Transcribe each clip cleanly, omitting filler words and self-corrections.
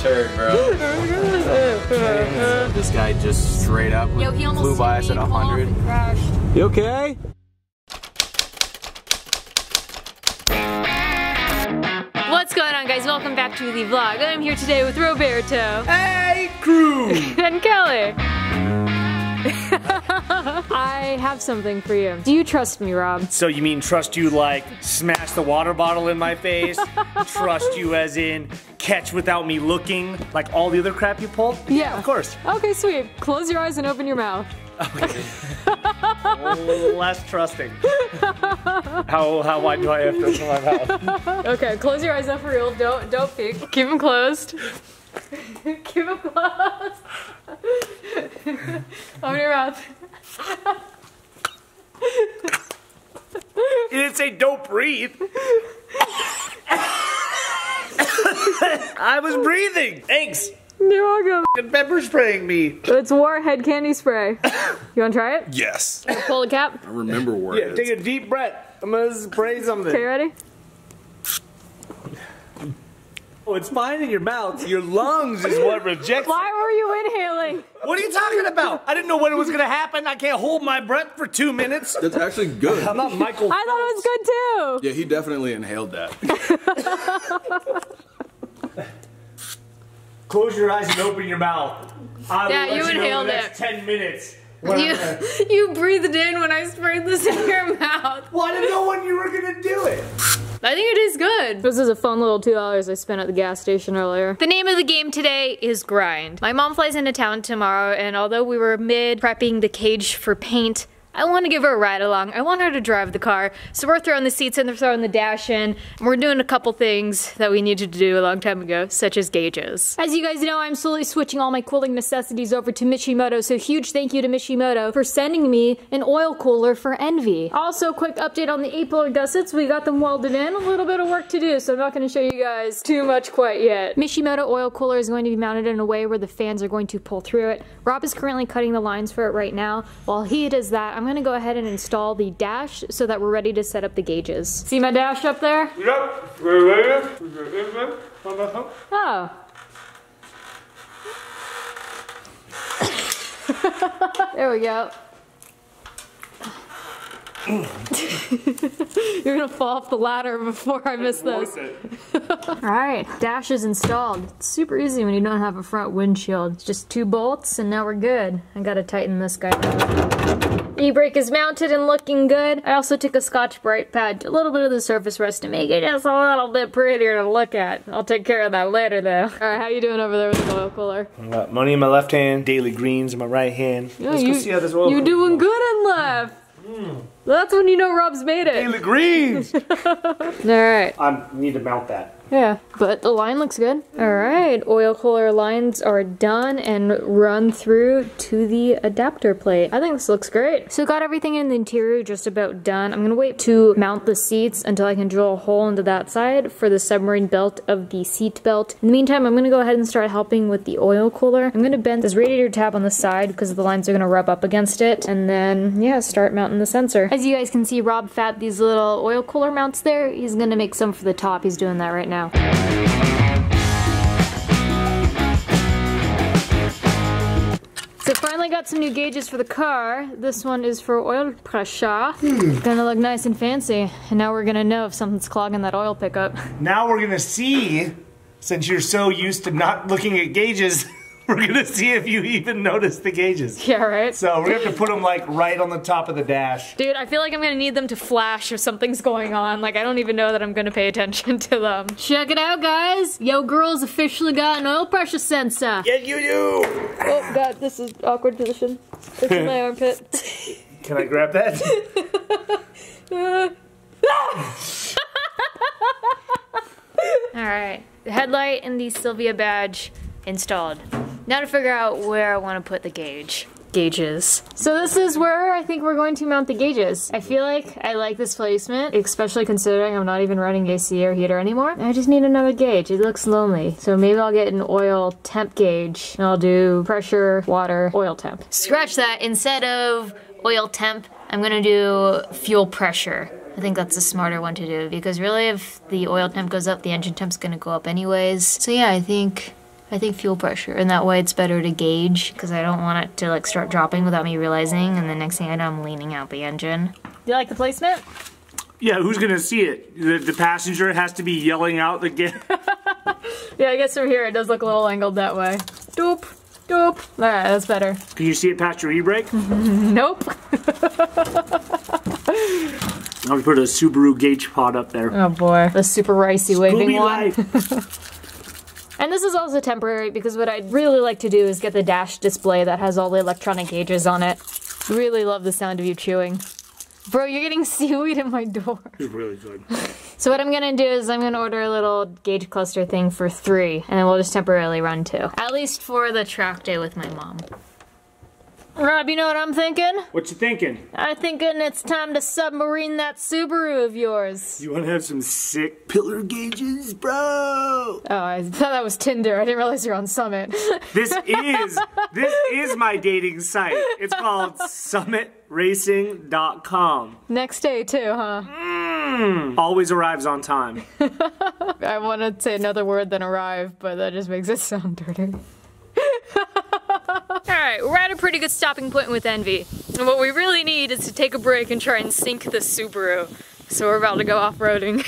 turd, bro. This guy just straight up flew by us at 100. You okay? What's going on, guys? Welcome back to the vlog. I'm here today with Roberto. Hey, crew! And Kelly. I have something for you. Do you trust me, Rob? So you mean trust you like smash the water bottle in my face? Trust you as in catch without me looking like all the other crap you pulled? Yeah. Of course. Okay, sweet. Close your eyes and open your mouth. Okay. Less trusting. How wide do I have to open my mouth? Okay, close your eyes up for real. Don't peek. Keep them closed. Keep them closed. Open your mouth. You didn't say don't breathe. I was breathing. Thanks. You're welcome. And pepper spraying me. It's Warhead candy spray. You want to try it? Yes. Pull the cap. I remember Warheads. Yeah, take a deep breath. I'm gonna spray something. Okay, ready? Oh, it's fine in your mouth. Your lungs is what rejects. Why were you inhaling? What are you talking about? I didn't know when it was gonna happen. I can't hold my breath for 2 minutes. That's actually good. I'm not Michael I thought it was good too. Yeah, he definitely inhaled that. Close your eyes and open your mouth. Yeah, you inhaled it. 10 minutes. You breathed in when I sprayed this in your mouth. Well, I didn't know when you were gonna do it. I think it is good. This is a fun little $2 I spent at the gas station earlier. The name of the game today is Grind. My mom flies into town tomorrow, and although we were mid prepping the cage for paint, I want to give her a ride along. I want her to drive the car. So we're throwing the seats in, they're throwing the dash in, and we're doing a couple things that we needed to do a long time ago, such as gauges. As you guys know, I'm slowly switching all my cooling necessities over to Mishimoto, so huge thank you to Mishimoto for sending me an oil cooler for Envy. Also, quick update on the A-pillar gussets. We got them welded in. A little bit of work to do, so I'm not going to show you guys too much quite yet. Mishimoto oil cooler is going to be mounted in a way where the fans are going to pull through it. Rob is currently cutting the lines for it right now. While he does that, I'm going to go ahead and install the dash so that we're ready to set up the gauges. See my dash up there? Yep. Oh. There we go. You're gonna fall off the ladder before I miss this. Alright, dash is installed. It's super easy when you don't have a front windshield. It's just 2 bolts and now we're good. I gotta tighten this guy down. E-brake is mounted and looking good. I also took a Scotch-Brite pad, a little bit of the surface rust to make it just a little bit prettier to look at. I'll take care of that later though. Alright, how you doing over there with the oil cooler? I got money in my left hand, daily greens in my right hand. Yeah, Let's go see how this oil you're doing good in left. That's when you know Rob's made it. Daily greens! Alright. I need to mount that. Yeah, but the line looks good. Alright, oil cooler lines are done and run through to the adapter plate. I think this looks great. So got everything in the interior just about done. I'm gonna wait to mount the seats until I can drill a hole into that side for the submarine belt of the seat belt. In the meantime, I'm gonna go ahead and start helping with the oil cooler. I'm gonna bend this radiator tab on the side because the lines are gonna rub up against it, and then, yeah, start mounting the sensor. As you guys can see, Rob fat these little oil cooler mounts there. He's gonna make some for the top. He's doing that right now. So finally got some new gauges for the car. This one is for oil pressure. Gonna look nice and fancy. And now we're gonna know if something's clogging that oil pickup. Now we're gonna see, since you're so used to not looking at gauges, we're gonna see if you even notice the gauges. Yeah, right? So we're gonna have to put them like right on the top of the dash. Dude, I feel like I'm gonna need them to flash if something's going on. Like, I don't even know that I'm gonna pay attention to them. Check it out, guys. Yo, girl's officially got an oil pressure sensor. Yeah, you do! Oh, God, this is awkward position. It's in my armpit. Can I grab that? Alright, the headlight and the Sylvia badge installed. Now to figure out where I want to put the gauges. So this is where I think we're going to mount the gauges. I feel like I like this placement, especially considering I'm not even running AC or heater anymore. I just need another gauge. It looks lonely. So maybe I'll get an oil temp gauge and I'll do pressure, water, oil temp. Scratch that. Instead of oil temp, I'm gonna do fuel pressure. I think that's a smarter one to do because really if the oil temp goes up, the engine temp's gonna go up anyways. So yeah, I think I think fuel pressure, and that way it's better to gauge because I don't want it to like start dropping without me realizing, and the next thing I know I'm leaning out the engine. Do you like the placement? Yeah, who's gonna see it? The passenger has to be yelling out the gate. Yeah, I guess from here it does look a little angled that way. Doop, doop. Alright, that's better. Can you see it past your e-brake? Nope. I'll put a Subaru gauge pod up there. Oh boy, the super ricey waving one. Life. And this is also temporary because what I'd really like to do is get the dash display that has all the electronic gauges on it. Really love the sound of you chewing. Bro, you're getting seaweed in my door. It's really good. So what I'm gonna do is I'm gonna order a little gauge cluster thing for 3, and then we'll just temporarily run 2. At least for the track day with my mom. Rob, you know what I'm thinking? What you thinking? I'm thinking it's time to submarine that Subaru of yours. You want to have some sick pillar gauges, bro? Oh, I thought that was Tinder. I didn't realize you're on Summit. This is my dating site. It's called summitracing.com. Next day too, huh? Always arrives on time. I want to say another word than arrive, but that just makes it sound dirty. Alright, we're at a pretty good stopping point with Envy. And what we really need is to take a break and try and sink the Subaru. So we're about to go off-roading.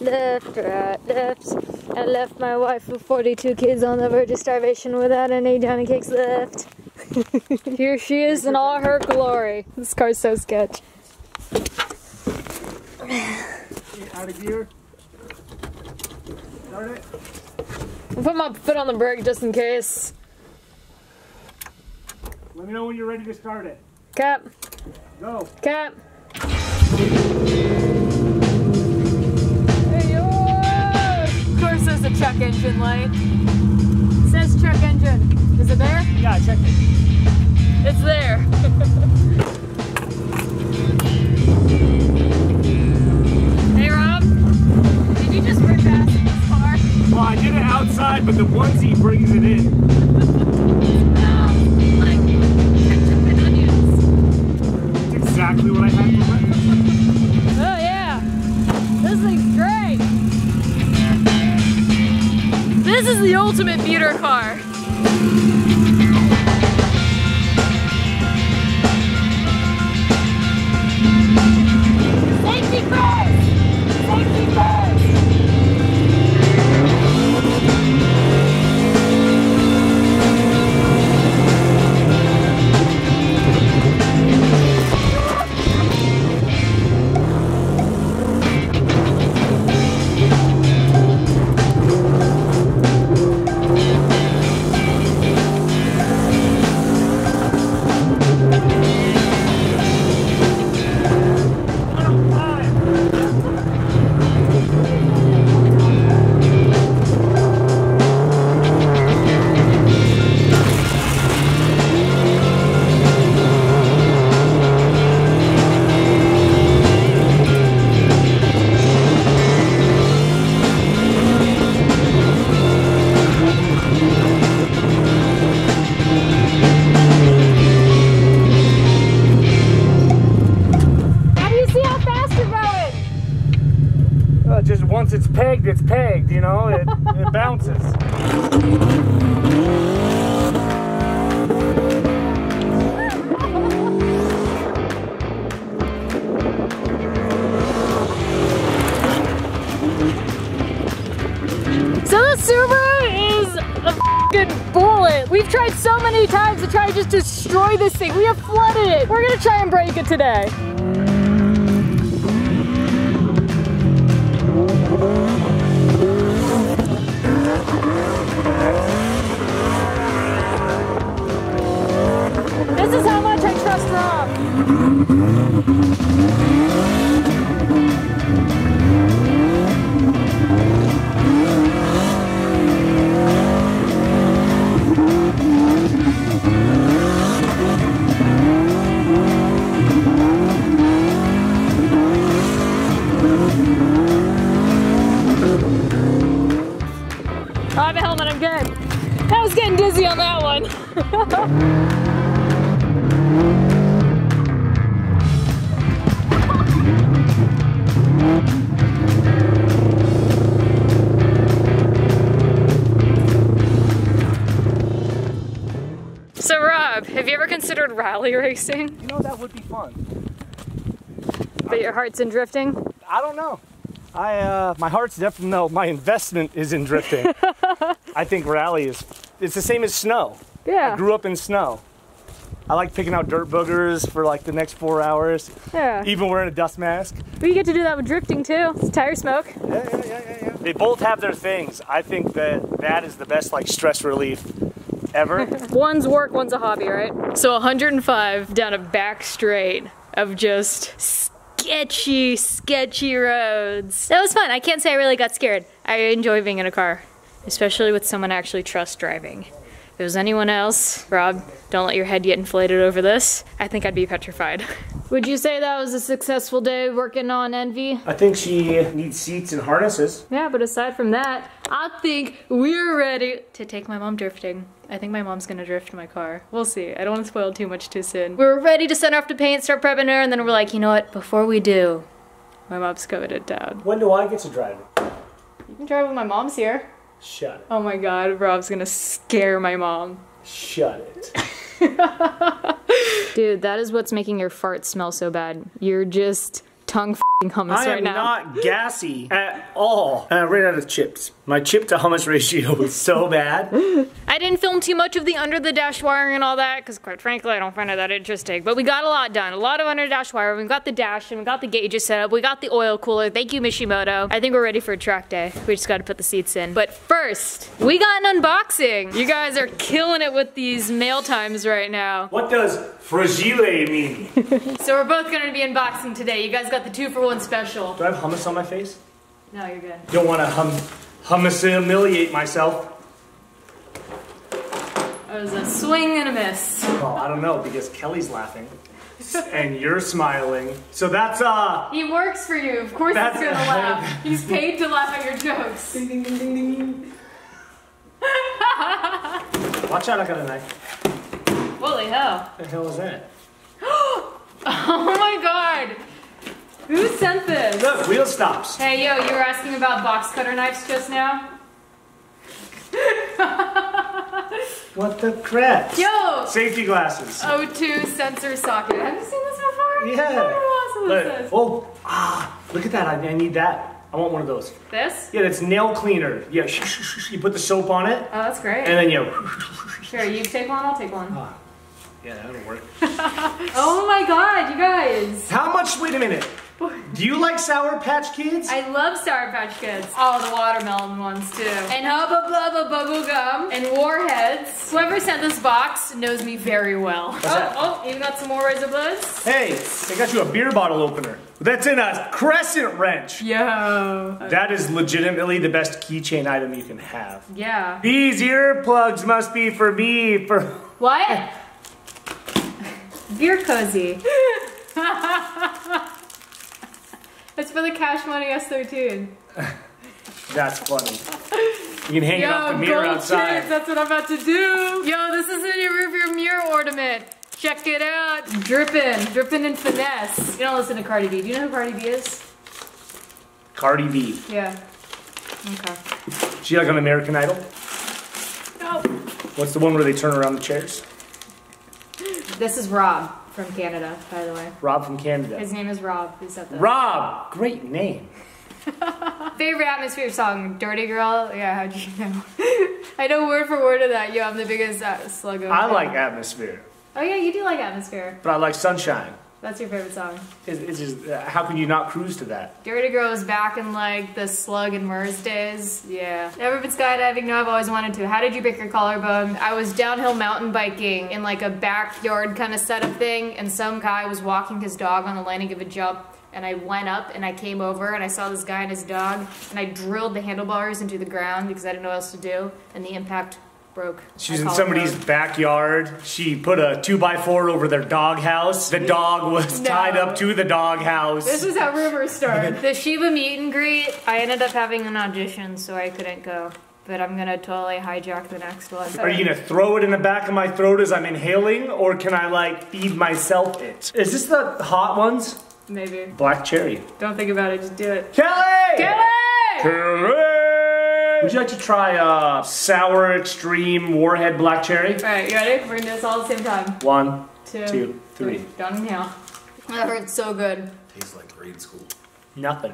Left, right, left. I left my wife with 42 kids on the verge of starvation without any Johnny cakes left. Here she is in all her glory. This car's so sketch. Out of gear. Start it. I'll put my foot on the brake just in case. Let me know when you're ready to start it. Cap. Go. Cap. There you are! Of course there's a check engine light. It says check engine. Is it there? Yeah, I checked it. It's there. Hey Rob, did you just rip ass in this car? Well, I did it outside, but the onesie brings it in. Like ketchup and onions. That's exactly what I had for breakfast. Oh yeah, this thing's great. This is the ultimate beater car. Safety first! Safety first! Just once it's pegged, you know, it bounces. So the Subaru is a f***ing bullet. We've tried so many times to try to just destroy this thing. We have flooded it. We're gonna try and break it today. This is how much I trust Rob. I have a helmet, I'm good. I was getting dizzy on that one. considered rally racing? You know, that would be fun. But your heart's in drifting? I don't know. My heart's definitely, no, my investment is in drifting. I think rally it's the same as snow. Yeah. I grew up in snow. I like picking out dirt boogers for like the next 4 hours. Yeah. Even wearing a dust mask. But you get to do that with drifting too. It's tire smoke. Yeah. They both have their things. I think that is the best like stress relief ever. One's work, one's a hobby, right? So 105 down a back straight of just sketchy roads. That was fun. I can't say I really got scared. I enjoy being in a car, especially with someone I actually trust driving. If it was anyone else, Rob, don't let your head get inflated over this, I think I'd be petrified. Would you say that was a successful day working on Envy? I think she needs seats and harnesses. Yeah, but aside from that, I think we're ready to take my mom drifting. I think my mom's gonna drift my car. We'll see. I don't want to spoil too much too soon. We're ready to send her off to paint, start prepping her, and then we're like, you know what? Before we do, my mom's coming in town. When do I get to drive it? You can drive when my mom's here. Shut it. Oh my god, Rob's gonna scare my mom. Shut it. Dude, that is what's making your fart smell so bad. You're just tongue f***ing hummus right now. I am not gassy at all. And I ran out of chips. My chip to hummus ratio was so bad. I didn't film too much of the under the dash wiring and all that, because quite frankly, I don't find it that interesting. But we got a lot done. A lot of under the dash wiring. We got the dash and we got the gauges set up. We got the oil cooler. Thank you, Mishimoto. I think we're ready for a track day. We just got to put the seats in. But first, we got an unboxing. You guys are killing it with these mail times right now. What does fragile mean? So we're both going to be unboxing today. You guys got the 2-for-1 special. Do I have hummus on my face? No, you're good. Don't want to hummus-humiliate myself. That was a swing and a miss. Well, I don't know, because Kelly's laughing. And you're smiling. So that's, He works for you. Of course he's gonna laugh. He's paid to laugh at your jokes. Ding, ding, ding, ding, ding. Watch out, I got a knife. Holy hell. What the hell is that? Oh my god. Who sent this? Look, wheel stops. Hey, yo, you were asking about box cutter knives just now? What the crap? Yo! Safety glasses. O2 sensor socket. Have you seen this before? Yeah. Oh, awesome this is. Oh, look at that. I need that. I want one of those. This? Yeah, that's nail cleaner. Yeah, you put the soap on it. Oh, that's great. And then you... Sure, you take one, I'll take one. Yeah, that'll work. Oh my god, you guys. How much, wait a minute. Do you like Sour Patch Kids? I love Sour Patch Kids. Oh, the watermelon ones too. And Hubba Bubba Bubble Gum and Warheads. Whoever sent this box knows me very well. Oh, even got some more Razor Bloods. Hey, I got you a beer bottle opener. That's in a crescent wrench. Yo. That is legitimately the best keychain item you can have. Yeah. These earplugs must be for me, for... What? Beer cozy. It's for the Cash Money S13. That's funny. You can hang it off the mirror outside. Chips, that's what I'm about to do. Yo, this is in your rearview mirror ornament. Check it out. Drippin' in finesse. You don't listen to Cardi B. Do you know who Cardi B is? Cardi B. Yeah. Okay. She like on American Idol? No. What's the one where they turn around the chairs? This is Rob from Canada, by the way. Rob from Canada. His name is Rob. Who said that? Rob! Great name. Favorite atmosphere song? Dirty Girl? Yeah, how'd you know? I know word for word of that. Yo, I'm the biggest slug of I like Atmosphere. Oh yeah, you do like Atmosphere. But I like Sunshine. That's your favorite song. It's just, how can you not cruise to that? Dirty Girl was back in like the Slug and Murs days. Yeah. Never been skydiving? No, I've always wanted to. How did you break your collarbone? I was downhill mountain biking in like a backyard kind of setup thing, and some guy was walking his dog on the landing of a jump, and I went up and I came over and I saw this guy and his dog, and I drilled the handlebars into the ground because I didn't know what else to do, and the impact broke. She's in somebody's backyard. She put a 2x4 over their doghouse. The dog was tied up to the doghouse. This is how rumors start. The Shiba meet and greet, I ended up having an audition, so I couldn't go. But I'm gonna totally hijack the next one. Are you gonna throw it in the back of my throat as I'm inhaling, or can I like feed myself it? Is this the hot ones? Maybe. Black cherry. Don't think about it, just do it. Kelly! Kelly! Kelly! Would you like to try sour extreme warhead black cherry? Alright, you ready? We're gonna do this all at the same time. 1, 2, 3. Down inhale. That hurts so good. Tastes like grade school. Nothing.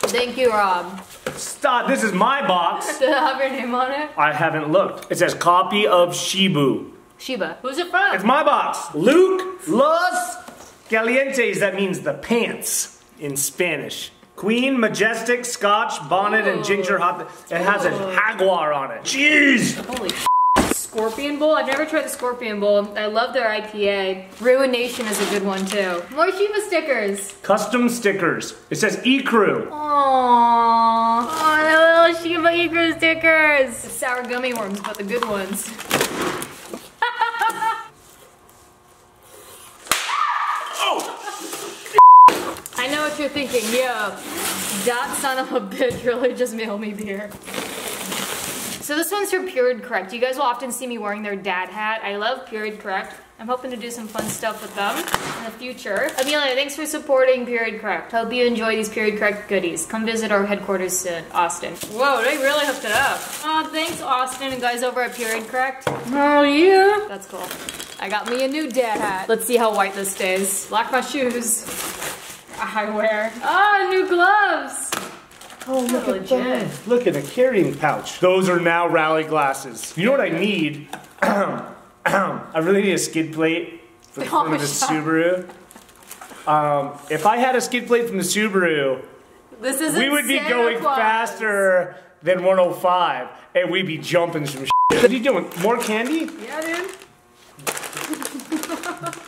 Thank you, Rob. Stop, this is my box. Does it have your name on it? I haven't looked. It says copy of Shibu. Shiba. Who's it from? It's my box. Luke Los Calientes, that means the pants in Spanish. Queen, majestic, scotch, bonnet, and ginger hop. It has a jaguar on it. Jeez! Holy Scorpion Bowl? I've never tried the Scorpion Bowl. I love their IPA. Ruination is a good one too. More Shiba stickers. Custom stickers. It says Ecrew. Aww. Oh, the little Shiba Ecrew stickers. The sour gummy worms, but the good ones. I know what you're thinking, yo, that son of a bitch really just mailed me beer. So this one's from Period Correct. You guys will often see me wearing their dad hat. I love Period Correct. I'm hoping to do some fun stuff with them in the future. Amelia, thanks for supporting Period Correct. Hope you enjoy these Period Correct goodies. Come visit our headquarters in Austin. Whoa, they really hooked it up. Thanks Austin and guys over at Period Correct. Oh yeah. That's cool. I got me a new dad hat. Let's see how white this stays. Black my shoes. I wear. New gloves. Oh, look at that. Look at a carrying pouch. Those are now rally glasses. You know what I need? I really need a skid plate for the Subaru. If I had a skid plate from the Subaru, we would be going faster than 105, and we'd be jumping some shit. What are you doing? More candy? Yeah, dude.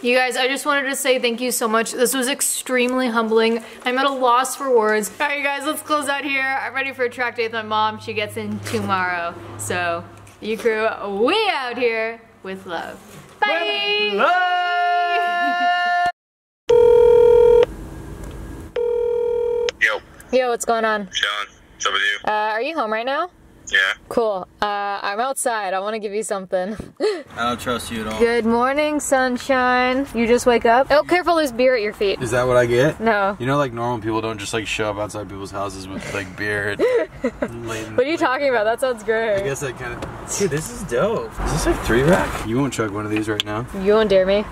You guys, I just wanted to say thank you so much. This was extremely humbling. I'm at a loss for words. All right, you guys, let's close out here. I'm ready for a track day with my mom. She gets in tomorrow. So, Ecrew, we out here with love. Bye! Yo. Yo, what's going on? Chillin'. What's up with you? Are you home right now? Yeah. Cool. I'm outside. I want to give you something. I don't trust you at all. Good morning, sunshine. You just wake up? Oh, careful, there's beer at your feet. Is that what I get? No. You know, like normal people don't just like show up outside people's houses with like beer. What are you talking about? That sounds great. I guess I kind of. Dude, this is dope. Is this like 3-rack? You won't chug one of these right now. You won't dare me.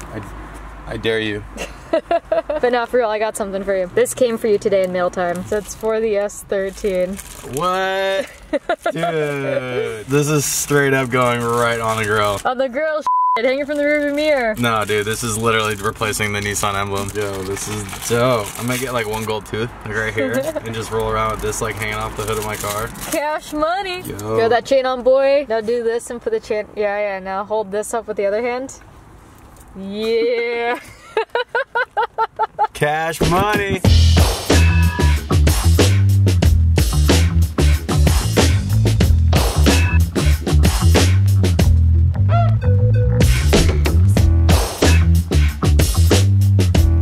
I dare you. But not for real, I got something for you. This came for you today in mail time. So it's for the S14. What? Dude. This is straight up going right on the grill. On the grill, hanging from the rearview mirror. No, dude, this is literally replacing the Nissan emblem. Yo, this is dope. I'm gonna get like one gold tooth, like right here, and just roll around with this like hanging off the hood of my car. Cash money. Yo. Throw that chain on, boy. Now do this and put the chain. Yeah. Now hold this up with the other hand. Yeah. Cash money.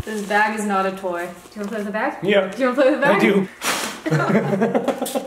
This bag is not a toy. Do you want to play with the bag? Yeah. Do you want to play with the bag? I do.